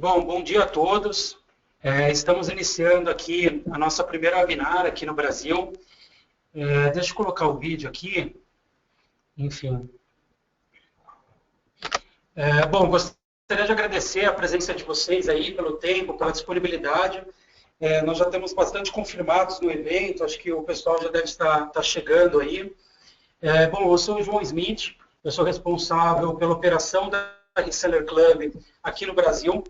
Bom dia a todos. Estamos iniciando aqui a nossa primeira webinar aqui no Brasil. Deixa eu colocar o vídeo aqui. Enfim. Gostaria de agradecer a presença de vocês aí, pelo tempo, pela disponibilidade. Nós já temos bastante confirmados no evento, acho que o pessoal já deve estar chegando aí. Eu sou o João Smith, eu sou responsável pela operação da Reseller Club aqui no Brasil.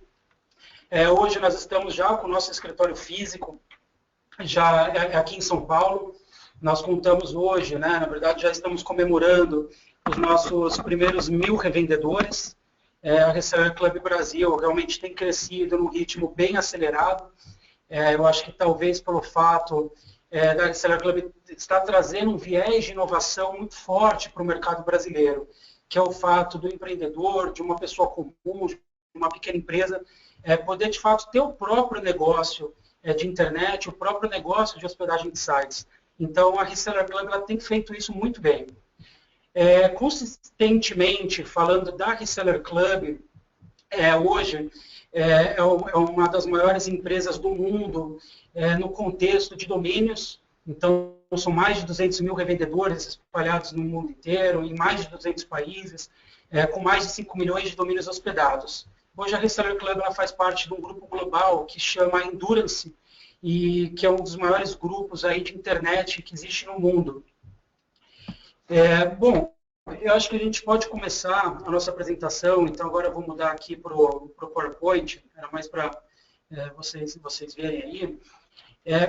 Hoje nós estamos já com o nosso escritório físico, já aqui em São Paulo. Nós contamos hoje, na verdade já estamos comemorando os nossos primeiros 1000 revendedores. A Reseller Club Brasil realmente tem crescido num ritmo bem acelerado. Eu acho que talvez pelo fato da Reseller Club estar trazendo um viés de inovação muito forte para o mercado brasileiro, que é o fato do empreendedor, de uma pessoa comum, de uma pequena empresa, poder de fato ter o próprio negócio de internet, o próprio negócio de hospedagem de sites. Então a Reseller Club ela tem feito isso muito bem. Consistentemente, falando da Reseller Club, hoje é uma das maiores empresas do mundo no contexto de domínios. Então, são mais de 200 mil revendedores espalhados no mundo inteiro, em mais de 200 países, com mais de 5 milhões de domínios hospedados. Hoje a Reseller Club ela faz parte de um grupo global que chama Endurance, e que é um dos maiores grupos aí de internet que existe no mundo. Eu acho que a gente pode começar a nossa apresentação, então agora eu vou mudar aqui para o PowerPoint, era mais para vocês verem aí.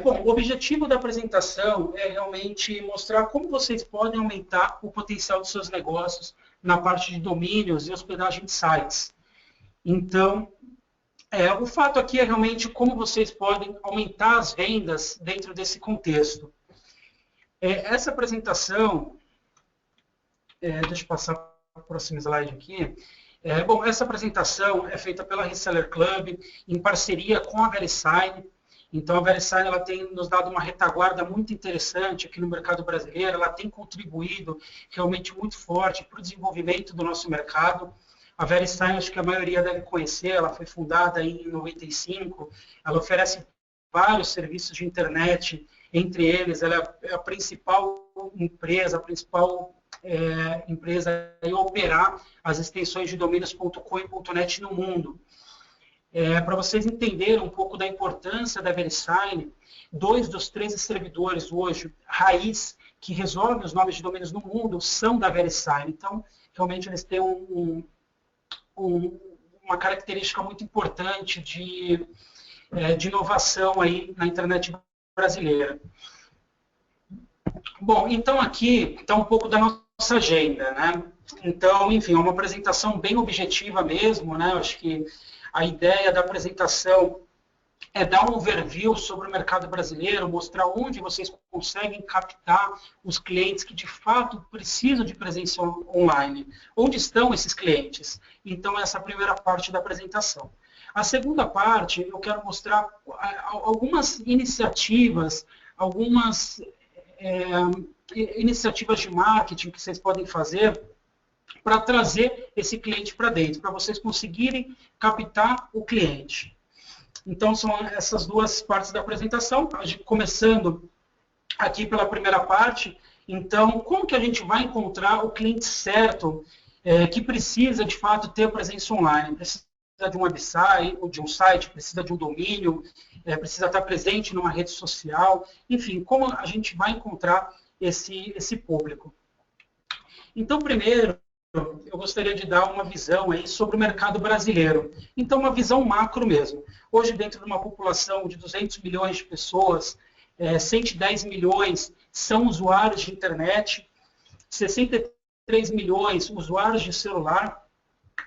O objetivo da apresentação é realmente mostrar como vocês podem aumentar o potencial dos seus negócios na parte de domínios e hospedagem de sites. Então, o fato aqui é realmente como vocês podem aumentar as vendas dentro desse contexto. Essa apresentação, deixa eu passar para o próximo slide aqui. Essa apresentação é feita pela Reseller Club em parceria com a VeriSign. Então, a VeriSign ela tem nos dado uma retaguarda muito interessante aqui no mercado brasileiro, ela tem contribuído realmente muito forte para o desenvolvimento do nosso mercado. A VeriSign, acho que a maioria deve conhecer, ela foi fundada em 95, ela oferece vários serviços de internet, entre eles, ela é a principal empresa, a operar as extensões de domínios.com e .net no mundo. Para vocês entenderem um pouco da importância da VeriSign, 2 dos 13 servidores hoje, raiz, que resolvem os nomes de domínios no mundo, são da VeriSign. Então, realmente, eles têm uma característica muito importante de inovação aí na internet brasileira. Então aqui está um pouco da nossa agenda, Então, enfim, é uma apresentação bem objetiva mesmo, Acho que a ideia da apresentação é dar um overview sobre o mercado brasileiro, mostrar onde vocês conseguem captar os clientes que de fato precisam de presença online. Onde estão esses clientes? Então, essa é a primeira parte da apresentação. A segunda parte, eu quero mostrar algumas iniciativas, iniciativas de marketing que vocês podem fazer para trazer esse cliente para dentro, para vocês conseguirem captar o cliente. Então, são essas duas partes da apresentação, começando aqui pela primeira parte. Então, como que a gente vai encontrar o cliente certo que precisa, de fato, ter presença online? Precisa de um website, ou de um site, precisa de um domínio, precisa estar presente numa rede social. Enfim, como a gente vai encontrar esse público? Então, primeiro, eu gostaria de dar uma visão aí sobre o mercado brasileiro. Então, uma visão macro mesmo. Hoje, dentro de uma população de 200 milhões de pessoas, 110 milhões são usuários de internet, 63 milhões usuários de celular.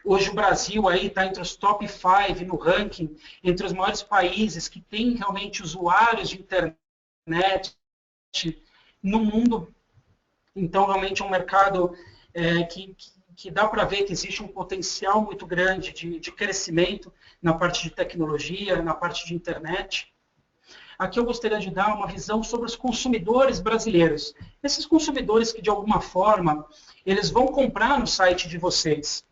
Hoje o Brasil está entre os top 5 no ranking, entre os maiores países que têm realmente usuários de internet no mundo. Então, realmente é um mercado que dá para ver que existe um potencial muito grande de crescimento na parte de tecnologia, na parte de internet. Aqui eu gostaria de dar uma visão sobre os consumidores brasileiros. Esses consumidores que, de alguma forma, eles vão comprar no site de vocês.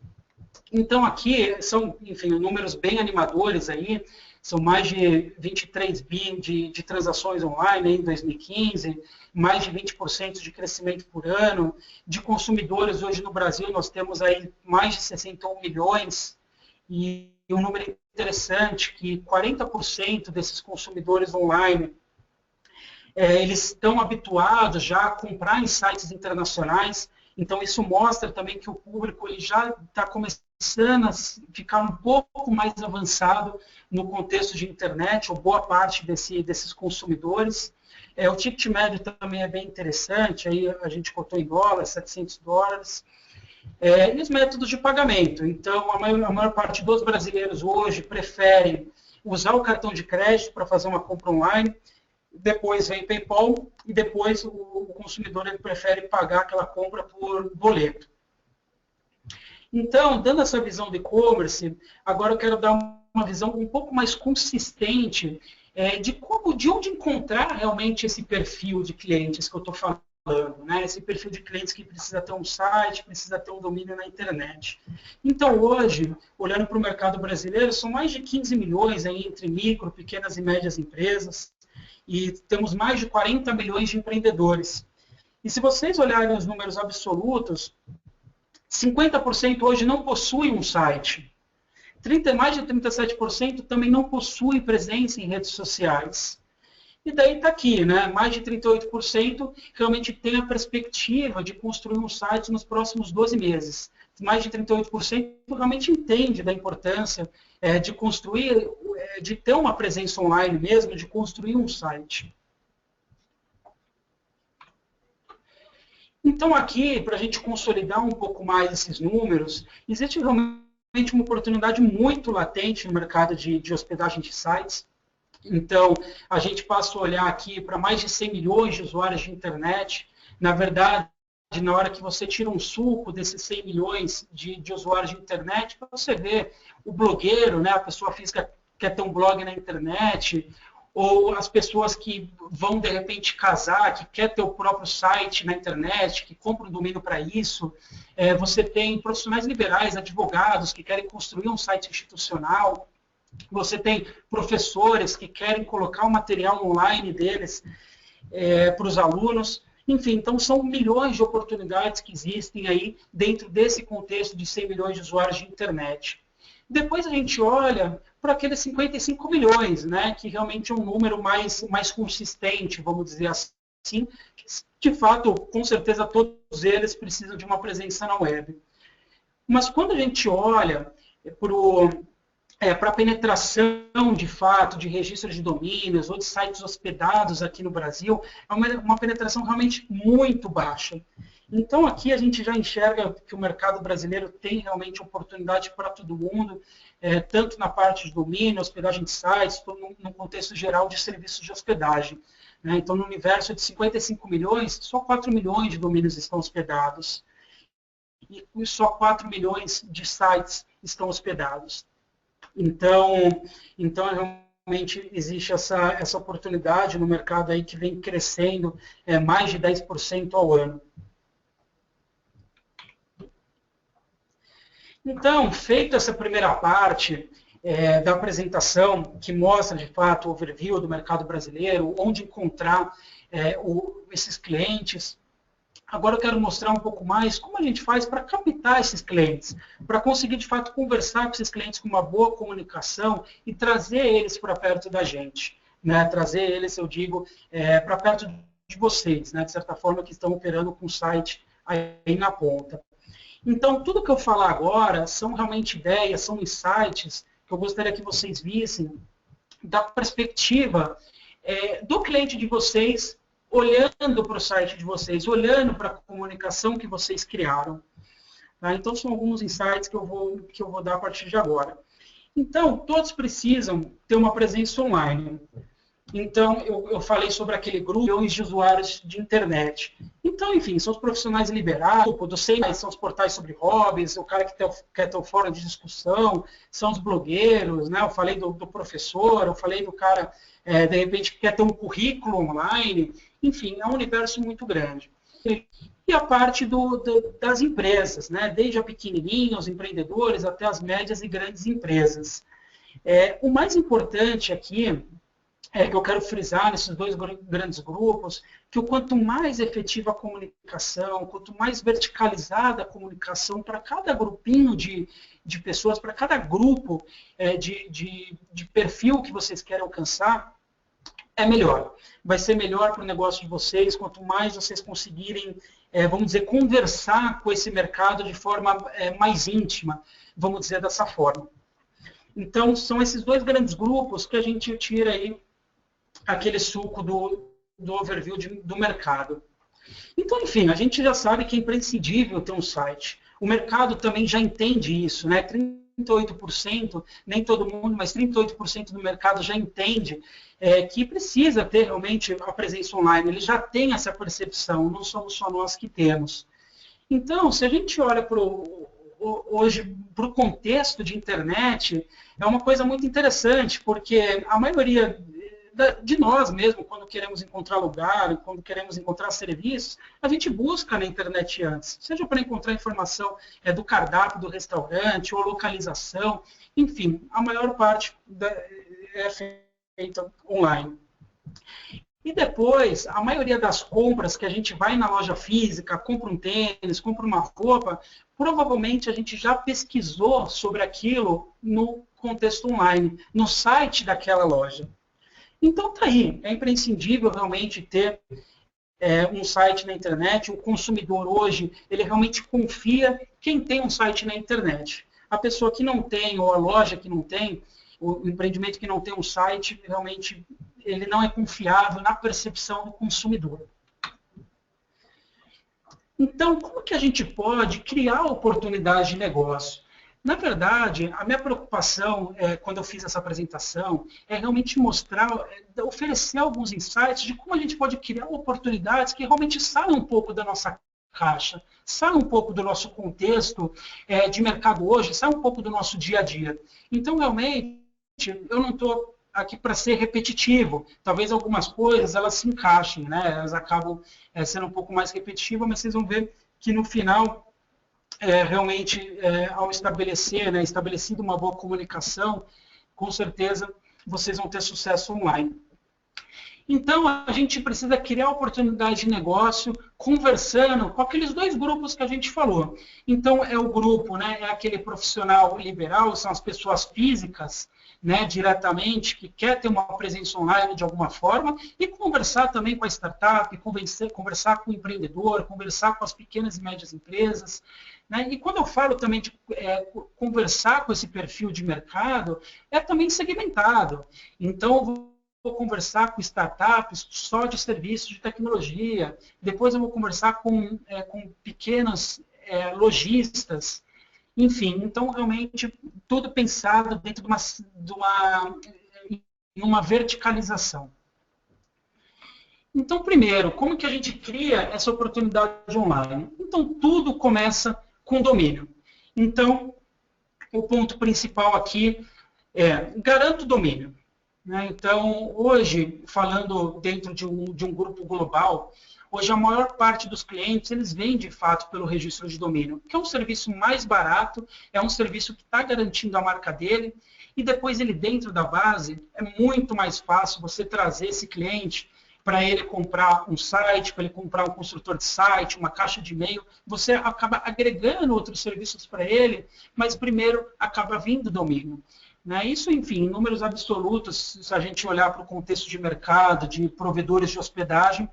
Então, aqui são, enfim, números bem animadores aí, são mais de 23 bi de transações online em 2015, mais de 20% de crescimento por ano. De consumidores, hoje no Brasil, nós temos aí mais de 61 milhões, e um número interessante, que 40% desses consumidores online, eles estão habituados já a comprar em sites internacionais. Então, isso mostra também que o público ele já está começando a ficar um pouco mais avançado no contexto de internet, ou boa parte desses consumidores. O ticket médio também é bem interessante, aí a gente cotou em dólares, $700. E os métodos de pagamento. Então, a maior parte dos brasileiros hoje preferem usar o cartão de crédito para fazer uma compra online. Depois vem PayPal e depois o consumidor ele prefere pagar aquela compra por boleto. Então, dando essa visão de e-commerce, agora eu quero dar uma visão um pouco mais consistente de onde encontrar realmente esse perfil de clientes que eu estou falando, né? Esse perfil de clientes que precisa ter um site, precisa ter um domínio na internet. Então, hoje, olhando para o mercado brasileiro, são mais de 15 milhões aí entre micro, pequenas e médias empresas, e temos mais de 40 milhões de empreendedores. E se vocês olharem os números absolutos, 50% hoje não possuem um site. Mais de 37% também não possuem presença em redes sociais. E daí está aqui, né? Mais de 38% realmente tem a perspectiva de construir um site nos próximos 12 meses. Mais de 38% realmente entende da importância de construir, de ter uma presença online mesmo, de construir um site. Então, aqui, para a gente consolidar um pouco mais esses números, existe realmente uma oportunidade muito latente no mercado de hospedagem de sites. Então, a gente passa a olhar aqui para mais de 100 milhões de usuários de internet. Na verdade, na hora que você tira um suco desses 100 milhões de usuários de internet, você vê o blogueiro, né, a pessoa física que quer ter um blog na internet, ou as pessoas que vão, de repente, casar, que quer ter o próprio site na internet, que compra um domínio para isso. Você tem profissionais liberais, advogados, que querem construir um site institucional. Você tem professores que querem colocar o material online deles para os alunos. Enfim, então são milhões de oportunidades que existem aí dentro desse contexto de 100 milhões de usuários de internet. Depois a gente olha para aqueles 55 milhões, né, que realmente é um número mais consistente, vamos dizer assim. De fato, com certeza, todos eles precisam de uma presença na web. Mas quando a gente olha para a penetração, de fato, de registros de domínios ou de sites hospedados aqui no Brasil, é uma penetração realmente muito baixa. Então, aqui a gente já enxerga que o mercado brasileiro tem realmente oportunidade para todo mundo, tanto na parte de domínio, hospedagem de sites, como no contexto geral de serviços de hospedagem. Né? Então, no universo de 55 milhões, só 4 milhões de domínios estão hospedados. E só 4 milhões de sites estão hospedados. Então realmente existe essa oportunidade no mercado aí que vem crescendo mais de 10% ao ano. Então, feita essa primeira parte da apresentação, que mostra, de fato, o overview do mercado brasileiro, onde encontrar esses clientes, agora eu quero mostrar um pouco mais como a gente faz para captar esses clientes, para conseguir, de fato, conversar com esses clientes com uma boa comunicação e trazer eles para perto da gente. Né? Trazer eles, eu digo, para perto de vocês, né? De certa forma, que estão operando com o site aí na ponta. Então, tudo que eu falar agora são realmente ideias, são insights que eu gostaria que vocês vissem da perspectiva do cliente de vocês, olhando para o site de vocês, olhando para a comunicação que vocês criaram. Tá? Então, são alguns insights que eu vou dar a partir de agora. Então, todos precisam ter uma presença online. Então, eu falei sobre aquele grupo de usuários de internet. Então, enfim, são os profissionais liberais, são os portais sobre hobbies, o cara que quer ter o fórum de discussão, são os blogueiros, né? Eu falei do professor, eu falei do cara, de repente, que quer ter um currículo online. Enfim, é um universo muito grande. e a parte das empresas, né? Desde a pequenininha, os empreendedores, até as médias e grandes empresas. O mais importante aqui que eu quero frisar nesses dois grandes grupos, que o quanto mais efetiva a comunicação, quanto mais verticalizada a comunicação para cada grupinho de pessoas, para cada grupo de perfil que vocês querem alcançar, é melhor. Vai ser melhor para o negócio de vocês, quanto mais vocês conseguirem, vamos dizer, conversar com esse mercado de forma mais íntima, vamos dizer dessa forma. Então, são esses dois grandes grupos que a gente tira aí aquele suco do overview do mercado. Então, enfim, a gente já sabe que é imprescindível ter um site. O mercado também já entende isso, né? 38%, nem todo mundo, mas 38% do mercado já entende que precisa ter realmente a presença online. Ele já tem essa percepção, não somos só nós que temos. Então, se a gente olha hoje para o contexto de internet, é uma coisa muito interessante, porque a maioria de nós mesmo, quando queremos encontrar lugar, quando queremos encontrar serviços, a gente busca na internet antes, seja para encontrar informação do cardápio do restaurante, ou localização, enfim, a maior parte é feita online. E depois, a maioria das compras que a gente vai na loja física, compra um tênis, compra uma roupa, provavelmente a gente já pesquisou sobre aquilo no contexto online, no site daquela loja. Então, tá aí. É imprescindível realmente ter um site na internet. O consumidor hoje, ele realmente confia quem tem um site na internet. A pessoa que não tem, ou a loja que não tem, o empreendimento que não tem um site, realmente ele não é confiável na percepção do consumidor. Então, como que a gente pode criar oportunidade de negócio? Na verdade, a minha preocupação, quando eu fiz essa apresentação, é realmente mostrar, oferecer alguns insights de como a gente pode criar oportunidades que realmente saiam um pouco da nossa caixa, saiam um pouco do nosso contexto de mercado hoje, saiam um pouco do nosso dia a dia. Então, realmente, eu não estou aqui para ser repetitivo. Talvez algumas coisas elas se encaixem, né? Elas acabam sendo um pouco mais repetitivas, mas vocês vão ver que no final realmente, ao estabelecer, estabelecido uma boa comunicação, com certeza vocês vão ter sucesso online. Então, a gente precisa criar oportunidade de negócio conversando com aqueles dois grupos que a gente falou. Então, o grupo, é aquele profissional liberal, são as pessoas físicas, diretamente, que quer ter uma presença online de alguma forma, e conversar também com a startup, conversar com o empreendedor, conversar com as pequenas e médias empresas. E quando eu falo também de conversar com esse perfil de mercado, é também segmentado. Então, vou conversar com startups só de serviços de tecnologia, depois eu vou conversar com pequenos lojistas, enfim, então realmente tudo pensado dentro de uma verticalização. Então, primeiro, como que a gente cria essa oportunidade online? Então, tudo começa com domínio. Então, o ponto principal aqui garanta o domínio. Então, hoje, falando dentro de um grupo global, hoje a maior parte dos clientes, eles vêm de fato pelo registro de domínio, que é um serviço mais barato, é um serviço que está garantindo a marca dele, e depois ele dentro da base, é muito mais fácil você trazer esse cliente para ele comprar um site, para ele comprar um construtor de site, uma caixa de e-mail, você acaba agregando outros serviços para ele, mas primeiro acaba vindo o domínio. Isso, enfim, em números absolutos, se a gente olhar para o contexto de mercado, de provedores de hospedagem,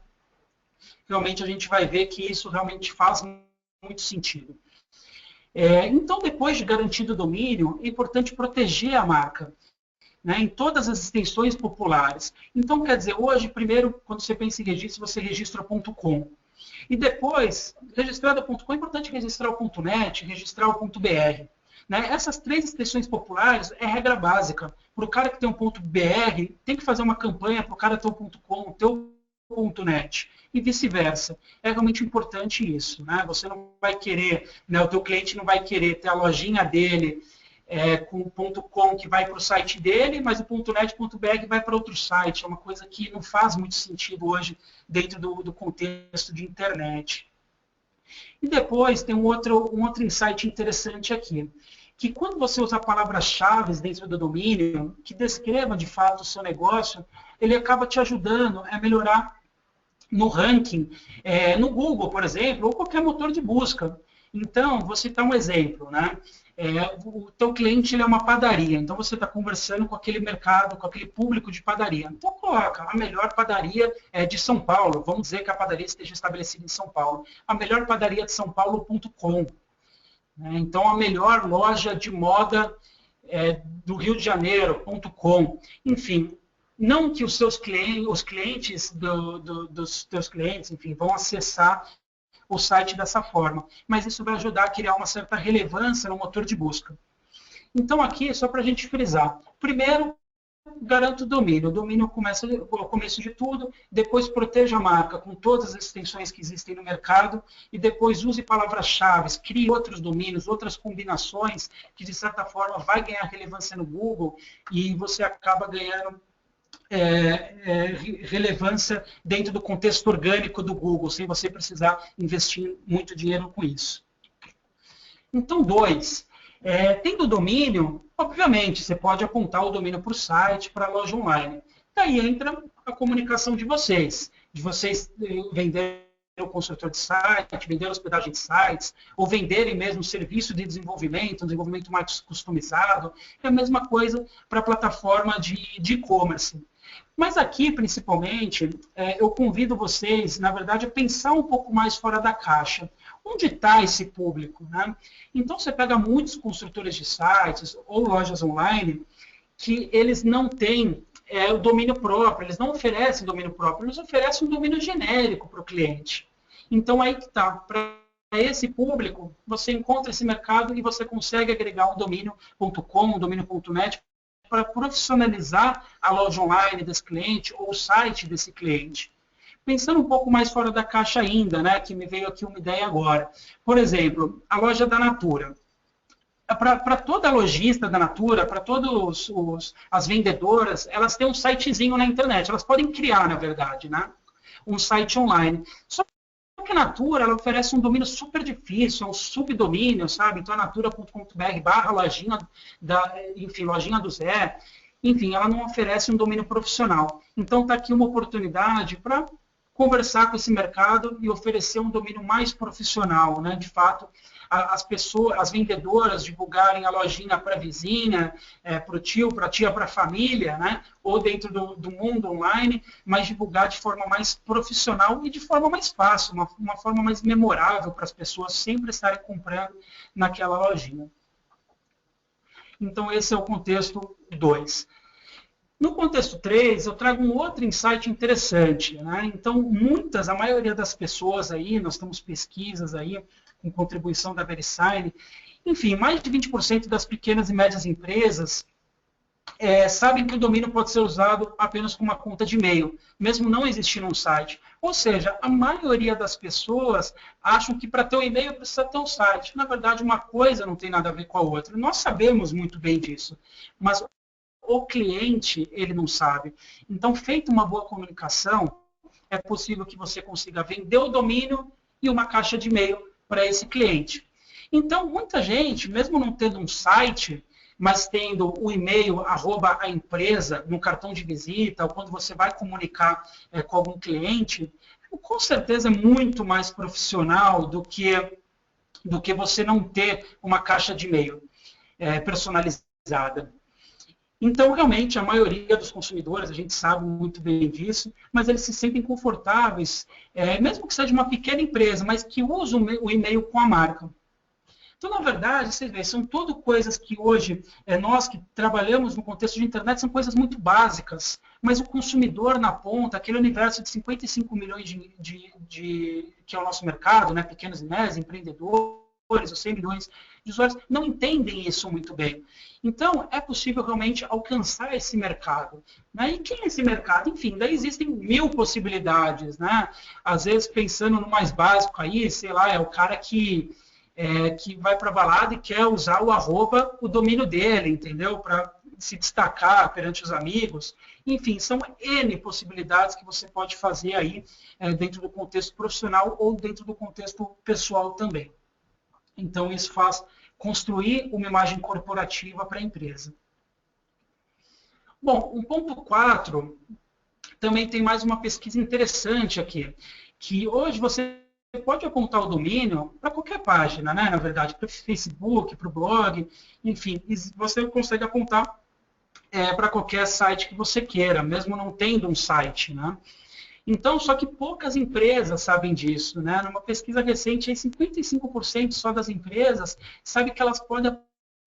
realmente a gente vai ver que isso realmente faz muito sentido. Então, depois de garantido o domínio, é importante proteger a marca, em todas as extensões populares. Então, quer dizer, hoje, primeiro, quando você pensa em registro, você registra .com. E depois, registrado.com, é importante registrar o .net, registrar o .br. Essas três extensões populares é regra básica. Para o cara que tem um .br, tem que fazer uma campanha para o cara ter um .com, ter um .net. E vice-versa. É realmente importante isso. Você não vai querer, o teu cliente não vai querer ter a lojinha dele com o .com que vai para o site dele, mas o .net, .br vai para outro site. É uma coisa que não faz muito sentido hoje dentro do contexto de internet. E depois tem um outro insight interessante aqui, que quando você usa palavras-chave dentro do domínio, que descrevam de fato o seu negócio, ele acaba te ajudando a melhorar no ranking, no Google, por exemplo, ou qualquer motor de busca. Então, vou citar um exemplo, né? O teu cliente ele é uma padaria, então você está conversando com aquele mercado, com aquele público de padaria. Então coloca a melhor padaria de São Paulo, vamos dizer que a padaria esteja estabelecida em São Paulo, a melhor padaria de São Paulo.com. Então a melhor loja de moda do Rio de Janeiro.com. Enfim, não que os clientes dos teus clientes, enfim, vão acessar o site dessa forma, mas isso vai ajudar a criar uma certa relevância no motor de busca. Então aqui, só para a gente frisar, primeiro, garanta o domínio. O domínio começa o começo de tudo, depois proteja a marca com todas as extensões que existem no mercado e depois use palavras-chave, crie outros domínios, outras combinações que de certa forma vai ganhar relevância no Google e você acaba ganhando relevância dentro do contexto orgânico do Google, sem você precisar investir muito dinheiro com isso. Então, 2. Tendo domínio, obviamente, você pode apontar o domínio para o site, para a loja online. Daí entra a comunicação de vocês vender o construtor de site, vender a hospedagem de sites, ou venderem mesmo serviço de desenvolvimento, um desenvolvimento mais customizado. É a mesma coisa para a plataforma de e-commerce. Mas aqui, principalmente, eu convido vocês, na verdade, a pensar um pouco mais fora da caixa. Onde está esse público? Né? Então, você pega muitos construtores de sites ou lojas online que eles não têm o domínio próprio, eles não oferecem domínio próprio, eles oferecem um domínio genérico para o cliente. Então, aí que está. Para esse público, você encontra esse mercado e você consegue agregar um domínio.com, um domínio.net, para profissionalizar a loja online desse cliente ou o site desse cliente. Pensando um pouco mais fora da caixa ainda, né, que me veio aqui uma ideia agora. Por exemplo, a loja da Natura. Para toda lojista da Natura, para todas as vendedoras, elas têm um sitezinho na internet. Elas podem criar, na verdade, né, um site online. Só que a Natura ela oferece um domínio super difícil, um subdomínio, sabe? Então, a natura.com.br/lojinha lojinha do Zé. Enfim, ela não oferece um domínio profissional. Então, está aqui uma oportunidade para conversar com esse mercado e oferecer um domínio mais profissional, né? De fato, as vendedoras divulgarem a lojinha para a vizinha, para o tio, para a tia, para a família, né? Ou dentro do mundo online, mas divulgar de forma mais profissional e de forma mais fácil, uma forma mais memorável para as pessoas sempre estarem comprando naquela lojinha. Então, esse é o contexto 2. No contexto 3, eu trago um outro insight interessante. Né? Então, a maioria das pessoas aí, nós temos pesquisas aí, com contribuição da VeriSign, enfim, mais de 20% das pequenas e médias empresas sabem que o domínio pode ser usado apenas com uma conta de e-mail, mesmo não existindo um site. Ou seja, a maioria das pessoas acham que para ter um e-mail precisa ter um site. Na verdade, uma coisa não tem nada a ver com a outra. Nós sabemos muito bem disso, mas o cliente, ele não sabe. Então, feita uma boa comunicação, é possível que você consiga vender o domínio e uma caixa de e-mail para esse cliente. Então, muita gente, mesmo não tendo um site, mas tendo o e-mail @a empresa no cartão de visita, ou quando você vai comunicar com algum cliente, com certeza é muito mais profissional do que você não ter uma caixa de e-mail personalizada. Então, realmente, a maioria dos consumidores, a gente sabe muito bem disso, mas eles se sentem confortáveis, mesmo que seja uma pequena empresa, mas que usa o e-mail com a marca. Então, na verdade, vocês veem, são tudo coisas que hoje, nós que trabalhamos no contexto de internet, são coisas muito básicas, mas o consumidor na ponta, aquele universo de 55 milhões que é o nosso mercado, né, pequenos e médios, empreendedores, ou 100 milhões de usuários, não entendem isso muito bem. Então, é possível realmente alcançar esse mercado. Né? E quem é esse mercado? Enfim, daí existem 1000 possibilidades. Né? Às vezes, pensando no mais básico aí, sei lá, é o cara que vai para a balada e quer usar o domínio dele, entendeu? Para se destacar perante os amigos. Enfim, são N possibilidades que você pode fazer aí dentro do contexto profissional ou dentro do contexto pessoal também. Então, isso faz construir uma imagem corporativa para a empresa. Bom, o ponto 4 também tem mais uma pesquisa interessante aqui, que hoje você pode apontar o domínio para qualquer página, né? Na verdade, para o Facebook, para o blog, enfim, você consegue apontar para qualquer site que você queira, mesmo não tendo um site, né? Então, só que poucas empresas sabem disso, né? Numa pesquisa recente, 55% só das empresas sabem que elas podem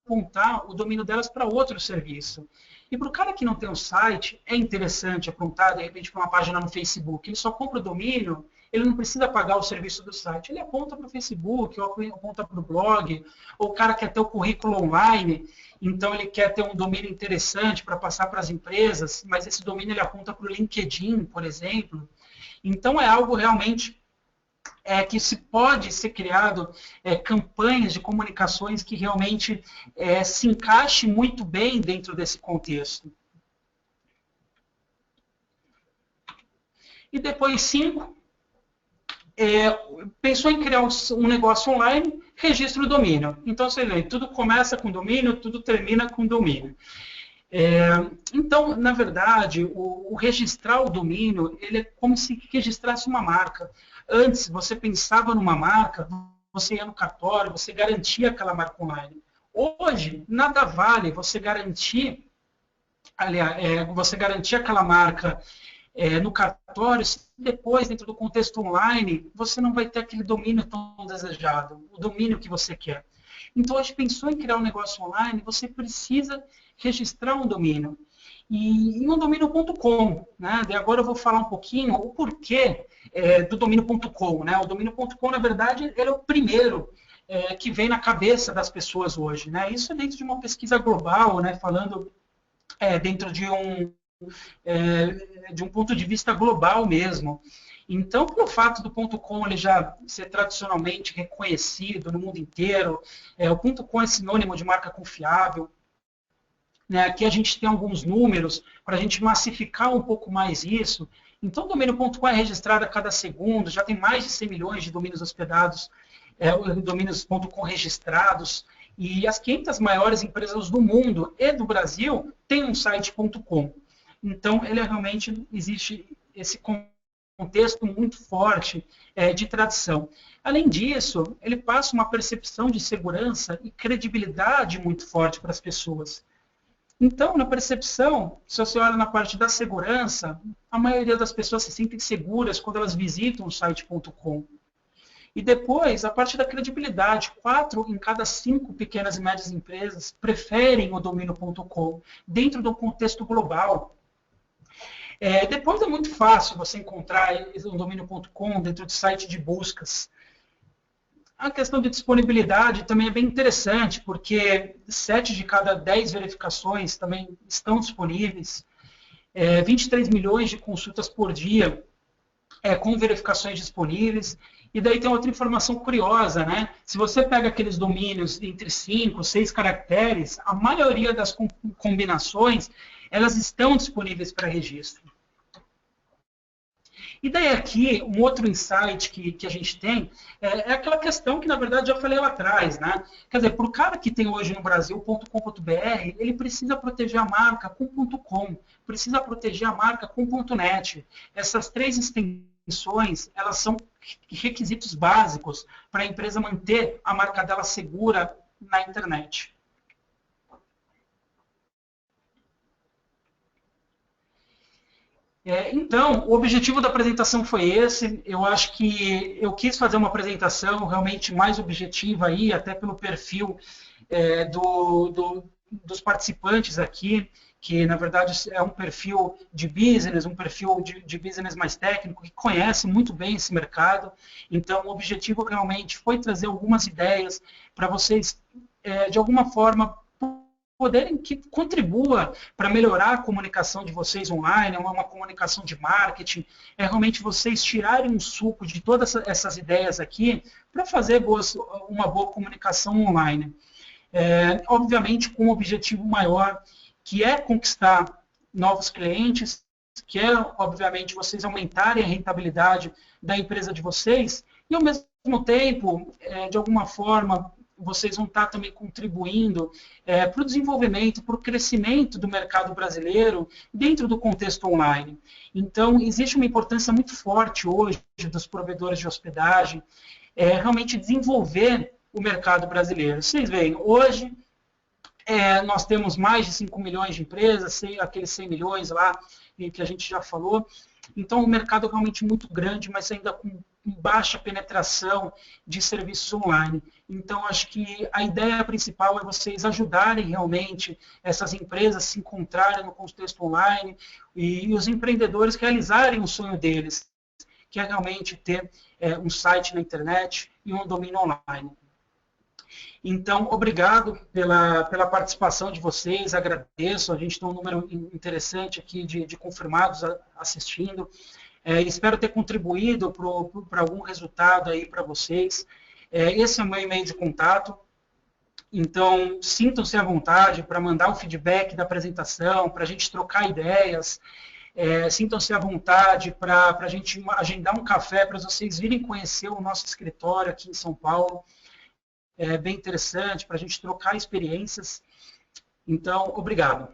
apontar o domínio delas para outro serviço. E para o cara que não tem um site, é interessante apontar, de repente, para uma página no Facebook. Ele só compra o domínio, ele não precisa pagar o serviço do site. Ele aponta para o Facebook, ou aponta para o blog, ou o cara quer ter o currículo online, então ele quer ter um domínio interessante para passar para as empresas, mas esse domínio ele aponta para o LinkedIn, por exemplo. Então é algo realmente que se pode ser criado campanhas de comunicações que realmente se encaixe muito bem dentro desse contexto. E depois, 5, pensou em criar um negócio online, registra o domínio. Então, você vê, tudo começa com domínio, tudo termina com domínio. Então, na verdade, o registrar o domínio, ele é como se registrasse uma marca. Antes, você pensava numa marca, você ia no cartório, você garantia aquela marca online. Hoje, nada vale você garantir, você garantir aquela marca no cartório, se depois, dentro do contexto online, você não vai ter aquele domínio tão desejado, o domínio que você quer. Então, hoje, pensou em criar um negócio online, você precisa registrar um domínio. E um domínio.com, né? E agora eu vou falar um pouquinho o porquê do domínio.com, né? O domínio.com, na verdade, ele é o primeiro que vem na cabeça das pessoas hoje, né? Isso é dentro de uma pesquisa global, né? Falando dentro de um ponto de vista global mesmo. Então, pelo fato do .com ele já ser tradicionalmente reconhecido no mundo inteiro, o .com é sinônimo de marca confiável. Né? Aqui a gente tem alguns números para a gente massificar um pouco mais isso. Então, o domínio.com é registrado a cada segundo, já tem mais de 100 milhões de domínios hospedados, domínios.com registrados, e as 500 maiores empresas do mundo e do Brasil têm um site.com. Então, ele realmente existe esse contexto muito forte de tradição. Além disso, ele passa uma percepção de segurança e credibilidade muito forte para as pessoas. Então, na percepção, se você olha na parte da segurança, a maioria das pessoas se sentem seguras quando elas visitam o site.com. E depois, a parte da credibilidade. 4 em cada 5 pequenas e médias empresas preferem o domínio.com dentro do contexto global. Depois é muito fácil você encontrar o domínio.com dentro de site de buscas. A questão de disponibilidade também é bem interessante, porque 7 de cada 10 verificações também estão disponíveis. 23 milhões de consultas por dia com verificações disponíveis. E daí tem outra informação curiosa, né? Se você pega aqueles domínios entre 5, 6 caracteres, a maioria das combinações, elas estão disponíveis para registro. E daí aqui, um outro insight que a gente tem é aquela questão que, na verdade, já falei lá atrás, né? Quer dizer, para o cara que tem hoje no Brasil .com.br, ele precisa proteger a marca com .com, precisa proteger a marca com .net. Essas 3 extensões, elas são requisitos básicos para a empresa manter a marca dela segura na internet. Então, o objetivo da apresentação foi esse. Eu acho que eu quis fazer uma apresentação realmente mais objetiva aí, até pelo perfil dos participantes aqui, que na verdade é um perfil de business, um perfil de business mais técnico, que conhece muito bem esse mercado. Então, o objetivo realmente foi trazer algumas ideias para vocês, de alguma forma, poderem que contribua para melhorar a comunicação de vocês online, uma comunicação de marketing, realmente vocês tirarem um suco de todas essas ideias aqui para fazer uma boa comunicação online. Obviamente com um objetivo maior, que é conquistar novos clientes, que é, obviamente, vocês aumentarem a rentabilidade da empresa de vocês, e, ao mesmo tempo, de alguma forma, vocês vão estar também contribuindo para o desenvolvimento, para o crescimento do mercado brasileiro dentro do contexto online. Então, existe uma importância muito forte hoje dos provedores de hospedagem realmente desenvolver o mercado brasileiro. Vocês veem, hoje nós temos mais de 5 milhões de empresas, aqueles 100 milhões lá que a gente já falou. Então, o mercado é realmente muito grande, mas ainda com baixa penetração de serviços online. Então, acho que a ideia principal é vocês ajudarem realmente essas empresas a se encontrarem no contexto online e os empreendedores realizarem o sonho deles, que é realmente ter um site na internet e um domínio online. Então, obrigado pela participação de vocês, agradeço, a gente tem um número interessante aqui de confirmados assistindo. Espero ter contribuído para algum resultado aí para vocês. Esse é o meu e-mail de contato, então sintam-se à vontade para mandar o feedback da apresentação, para a gente trocar ideias, sintam-se à vontade para a gente agendar um café para vocês virem conhecer o nosso escritório aqui em São Paulo. É bem interessante para a gente trocar experiências. Então, obrigado.